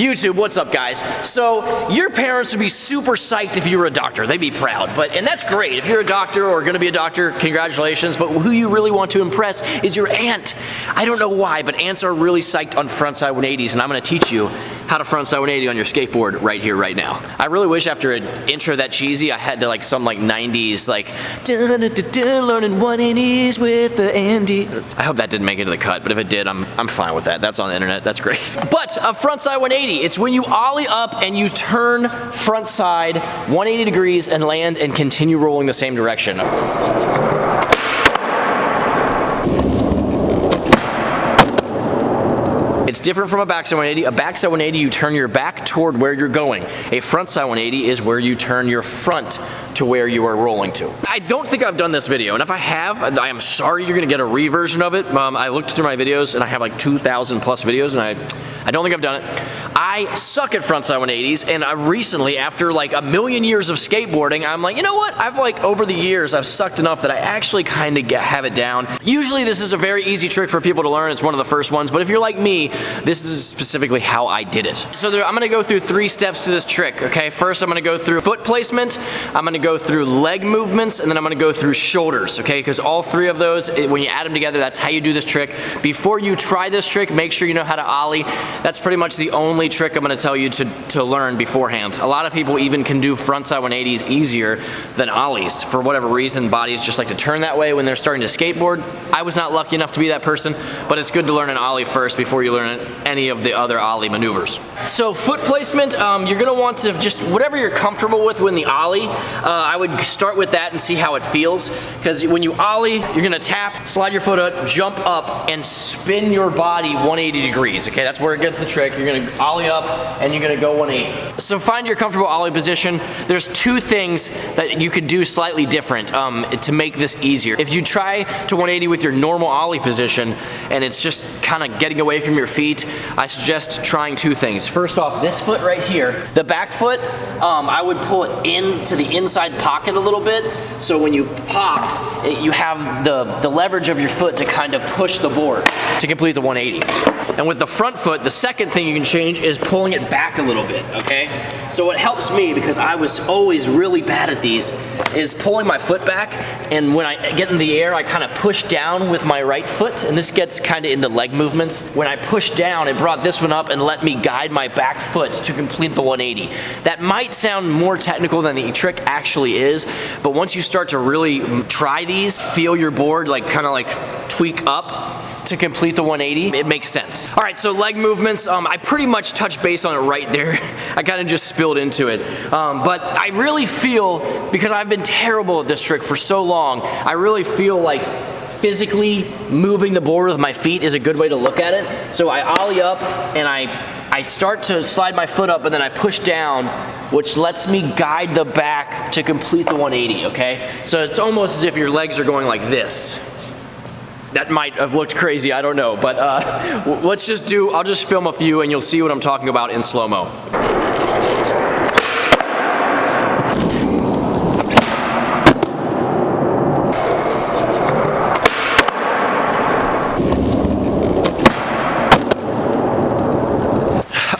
YouTube, what's up guys? So your parents would be super psyched if you were a doctor. They'd be proud, and that's great. If you're a doctor or gonna be a doctor, congratulations, but who you really want to impress is your aunt. I don't know why, but aunts are really psyched on frontside 180s, and I'm gonna teach you how to frontside 180 on your skateboard right here, right now. I really wish after an intro that cheesy, I had to like some like 90s, like learning 180s with the Andy. I hope that didn't make it to the cut, but if it did, I'm fine with that. That's on the internet, that's great. But a frontside 180, it's when you ollie up and you turn frontside 180 degrees and land and continue rolling the same direction. It's different from a backside 180. A backside 180, you turn your back toward where you're going. A frontside 180 is where you turn your front to where you are rolling to. I don't think I've done this video, and if I have, I am sorry you're gonna get a reversion of it. I looked through my videos, and I have like 2,000 plus videos, and I don't think I've done it. I suck at frontside 180s, and I recently, after like a million years of skateboarding, I'm like, you know what? I've like, over the years, I've sucked enough that I actually kind of have it down. Usually this is a very easy trick for people to learn. It's one of the first ones, but if you're like me, this is specifically how I did it. So I'm gonna go through 3 steps to this trick, okay? First, I'm gonna go through foot placement, I'm gonna go through leg movements, and then I'm gonna go through shoulders, okay? Because all 3 of those, when you add them together, that's how you do this trick. Before you try this trick, make sure you know how to ollie. That's pretty much the only trick I'm gonna tell you to learn beforehand. A lot of people even can do frontside 180s easier than ollies. For whatever reason, bodies just like to turn that way when they're starting to skateboard. I was not lucky enough to be that person, but it's good to learn an ollie first before you learn any of the other ollie maneuvers. So foot placement, you're gonna want to just, whatever you're comfortable with when the ollie, I would start with that and see how it feels. Because when you ollie, you're gonna tap, slide your foot up, jump up, and spin your body 180 degrees, okay? That's where it gets the trick. You're gonna ollie up, and you're gonna go 180. So find your comfortable ollie position. There's 2 things that you could do slightly different to make this easier. If you try to 180 with your normal ollie position, and it's just kind of getting away from your feet, I suggest trying 2 things. First off, this foot right here, the back foot, I would pull it into the inside pocket a little bit, so when you pop, you have the leverage of your foot to kind of push the board to complete the 180. And with the front foot, the second thing you can change is pulling it back a little bit, okay? So what helps me, because I was always really bad at these, is pulling my foot back, and when I get in the air, I kind of push down with my right foot, and this gets kind of into leg movements. When I pushed down, it brought this one up and let me guide my back foot to complete the 180. That might sound more technical than the trick actually is, but once you start to really try these, feel your board like kind of like tweak up to complete the 180, it makes sense. All right, so leg movements, I pretty much touched base on it right there. I kind of just spilled into it. But I really feel, because I've been terrible at this trick for so long, I really feel like physically moving the board with my feet is a good way to look at it. So I ollie up and I start to slide my foot up and then I push down, which lets me guide the back to complete the 180, okay? So it's almost as if your legs are going like this. That might have looked crazy, I don't know, but let's just do, I'll just film a few and you'll see what I'm talking about in slow-mo.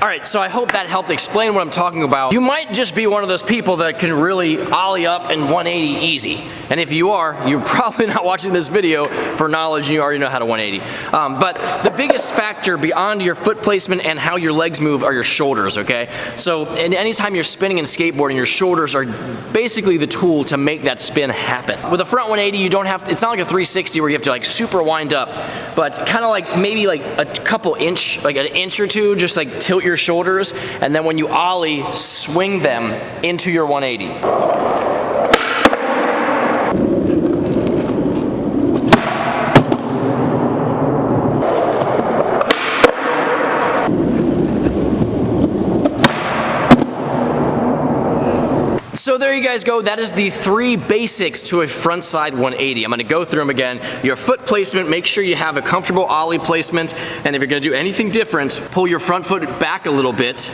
Alright, so I hope that helped explain what I'm talking about. You might just be one of those people that can really ollie up and 180 easy. And if you are, you're probably not watching this video for knowledge and you already know how to 180. But the biggest factor beyond your foot placement and how your legs move are your shoulders, okay? So anytime you're spinning and skateboarding, your shoulders are basically the tool to make that spin happen. With a front 180, you don't have to, it's not like a 360 where you have to like super wind up, but kind of like maybe like a couple inch, like an inch or two, just like tilt your shoulders, and then when you ollie, swing them into your 180. So there you guys go. That is the 3 basics to a frontside 180. I'm gonna go through them again. Your foot placement, make sure you have a comfortable ollie placement, and if you're gonna do anything different, pull your front foot back a little bit,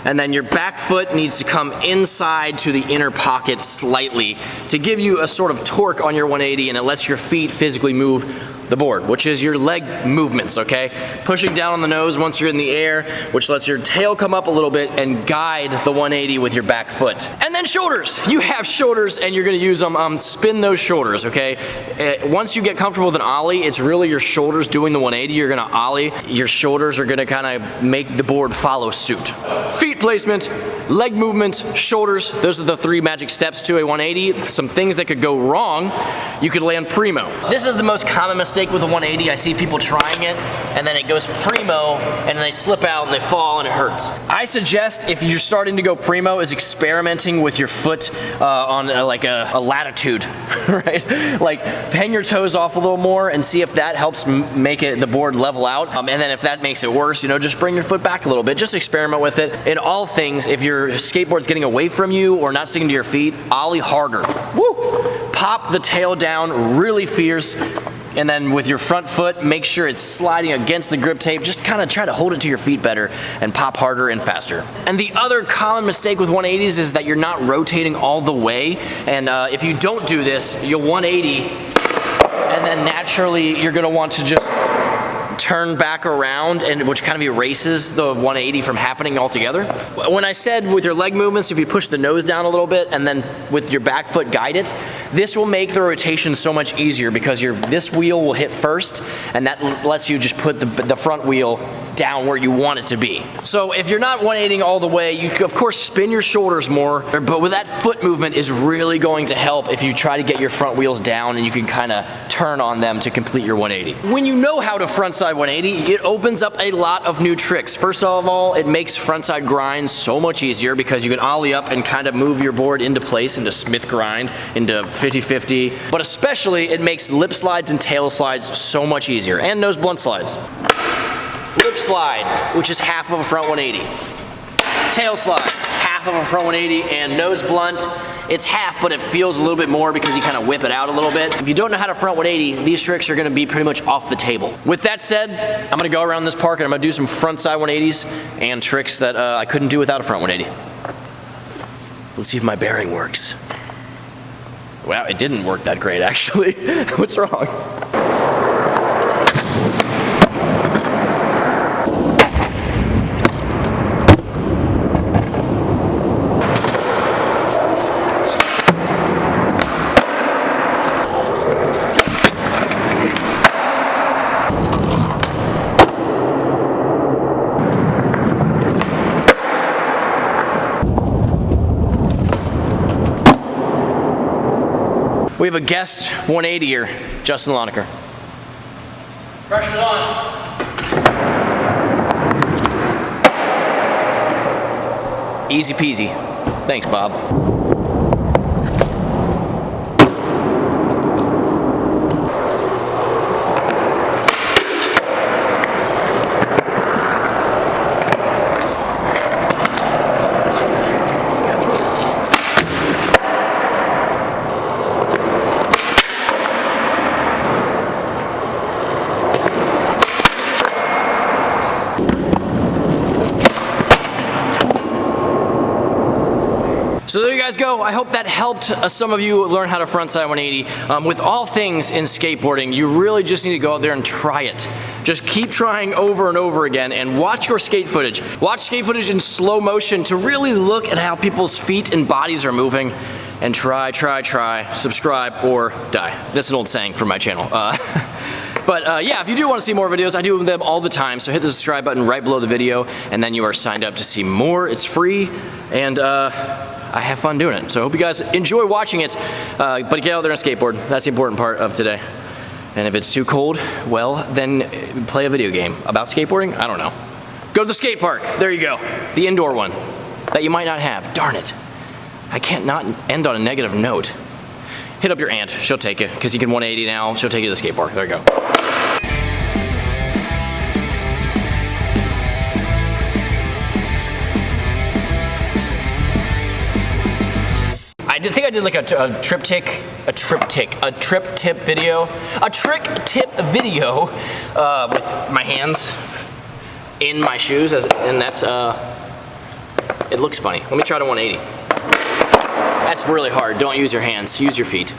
and then your back foot needs to come inside to the inner pocket slightly to give you a sort of torque on your 180, and it lets your feet physically move the board, which is your leg movements, okay? Pushing down on the nose once you're in the air, which lets your tail come up a little bit and guide the 180 with your back foot. And then shoulders. You have shoulders and you're gonna use them, spin those shoulders, okay? Once you get comfortable with an ollie, it's really your shoulders doing the 180. You're gonna ollie. Your shoulders are gonna kind of make the board follow suit. Feet placement, leg movement, shoulders. Those are the 3 magic steps to a 180. Some things that could go wrong. You could land Primo. This is the most common mistake with a 180. I see people trying it and then it goes Primo and then they slip out and they fall and it hurts. I suggest if you're starting to go Primo is experimenting with your foot on like a latitude, right? Like hang your toes off a little more and see if that helps make the board level out. And then if that makes it worse, you know, just bring your foot back a little bit. Just experiment with it. In all things, if your skateboard's getting away from you or not sticking to your feet, ollie harder. Woo! Pop the tail down really fierce. And then with your front foot, make sure it's sliding against the grip tape. Just kind of try to hold it to your feet better and pop harder and faster. And the other common mistake with 180s is that you're not rotating all the way. And if you don't do this, you'll 180, and then naturally you're gonna want to just turn back around, and which kind of erases the 180 from happening altogether. When I said with your leg movements, if you push the nose down a little bit and then with your back foot guide it, this will make the rotation so much easier because this wheel will hit first and that lets you just put the front wheel down where you want it to be. So if you're not 180ing all the way, you of course spin your shoulders more, but with that foot movement is really going to help if you try to get your front wheels down and you can kind of turn on them to complete your 180. When you know how to frontside 180, it opens up a lot of new tricks. First of all, it makes frontside grind so much easier because you can ollie up and kind of move your board into place, into Smith grind, into 50-50, but especially it makes lip slides and tail slides so much easier, and nose blunt slides. Lip slide, which is half of a front 180. Tail slide, half of a front 180, and nose blunt, it's half, but it feels a little bit more because you kind of whip it out a little bit. If you don't know how to front 180, these tricks are gonna be pretty much off the table. With that said, I'm gonna go around this park and I'm gonna do some frontside 180s and tricks that I couldn't do without a front 180. Let's see if my bearing works. Well, it didn't work that great, actually. What's wrong? We have a guest 180er, Justin Lonecker. Pressure's on. Easy peasy. Thanks, Bob. So there you guys go. I hope that helped some of you learn how to frontside 180. With all things in skateboarding, you really just need to go out there and try it. Just keep trying over and over again and watch your skate footage. Watch skate footage in slow motion to really look at how people's feet and bodies are moving, and try, subscribe or die. That's an old saying from my channel. But yeah, if you do want to see more videos, I do them all the time, so hit the subscribe button right below the video, and then you are signed up to see more. It's free, and I have fun doing it. So I hope you guys enjoy watching it, but get out there and skateboard. That's the important part of today. And if it's too cold, well, then play a video game. About skateboarding? I don't know. Go to the skate park. There you go. The indoor one that you might not have. Darn it. I can't not end on a negative note. Hit up your aunt. She'll take you, because you can 180 now. She'll take you to the skate park. There you go. I think I did like a trick tip video with my hands in my shoes, and that's it looks funny. Let me try to 180. That's really hard. Don't use your hands. Use your feet.